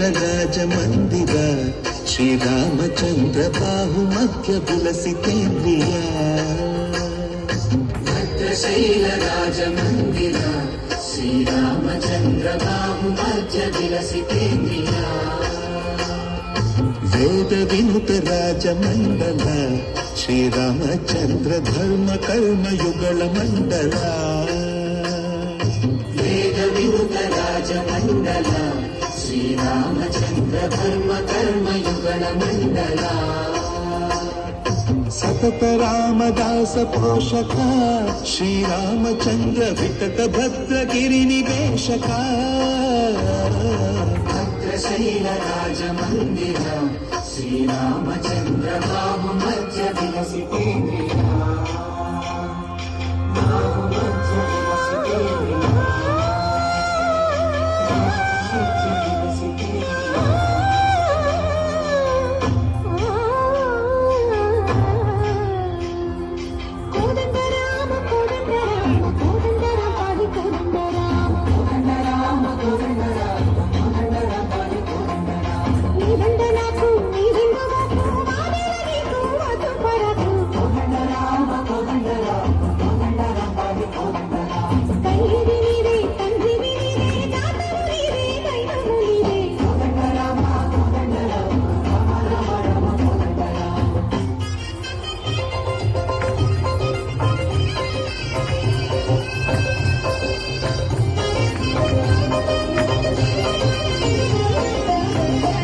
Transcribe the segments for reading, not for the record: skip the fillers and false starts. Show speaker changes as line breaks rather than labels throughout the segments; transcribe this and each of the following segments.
भद्रशैलराजमन्दिर श्रीरामचन्द्र बाहुमध्य विलसितेन्द्रिया
भद्रशैलराजमन्दिर श्रीरामचन्द्र बाहुमध्य विलसितेन्द्रिया
वेद विनुत राजमण्डल श्रीरामचन्द्र धर्म कर्म युगल मंडल
वेद विनुत राजमण्डल श्रीरामचन्द्र धर्म कर्म युगल मंडल
सतत रामदास पोषक श्रीरामचन्द्र वितत भद्रगिरि निवेशक
भद्रशैलराजमन्दिर श्रीरामचन्द्र बाहुमध्य विलसितेन्द्रिया बाहुमध्य विलसितेन्द्रिया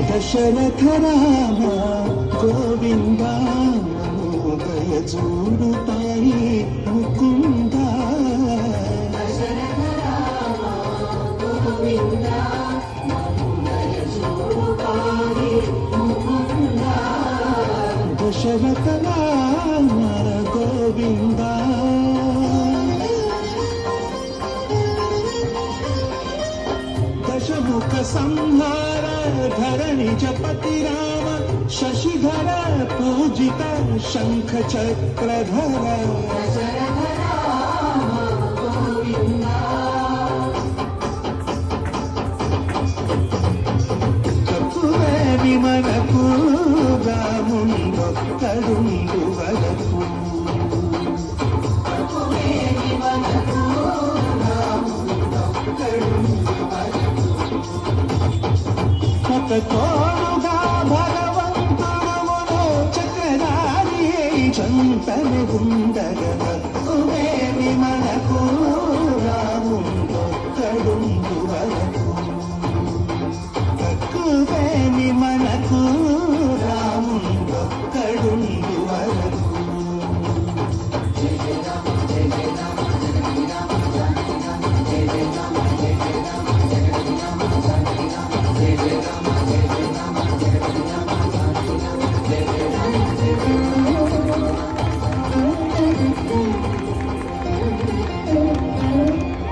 दशरथ राम गोविंद मनोदय जूडुताई मुकुंद
दशरथ राम गोविंद मनोदय जूडुताई मुकुंद
दशरथ राम गोविंद दशमुख संहार धरणि जपति राम शशिधर पूजित शंख चक्रधर
दशरथ राम गोविंद
चतुरे विमनकु रामुंडो करुंडु वरकु
चतुरे विमनकु रामुंडो करुंडु वरकु
तोड़ुगा भगवंतुनु चक्रधारी चंतन गुंडगन उमेरि मनकु रामुंडो करुंडु वरकु तकुवेनि मनकु रामुंडो करुंडु वरकु
जय जय राम जय जय राम जगति राम जानकी राम जय जय राम जय जय राम जगति राम जानकी राम जय जय राम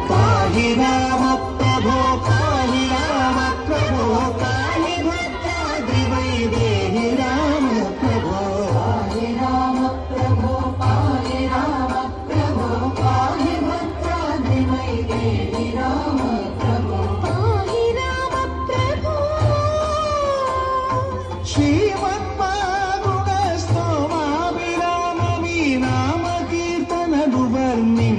पाहि राम प्रभो पाहि राम प्रभो पाहि भद्राद्रि वैदेहि राम प्रभो
पाहि राम प्रभो पाहि राम प्रभो पाहि भद्राद्रि वैदेहि राम प्रभो पाहि राम प्रभो
श्रीमन्मागुणस्तोमाभिराम वीनाम कीर्तननु वर्णिं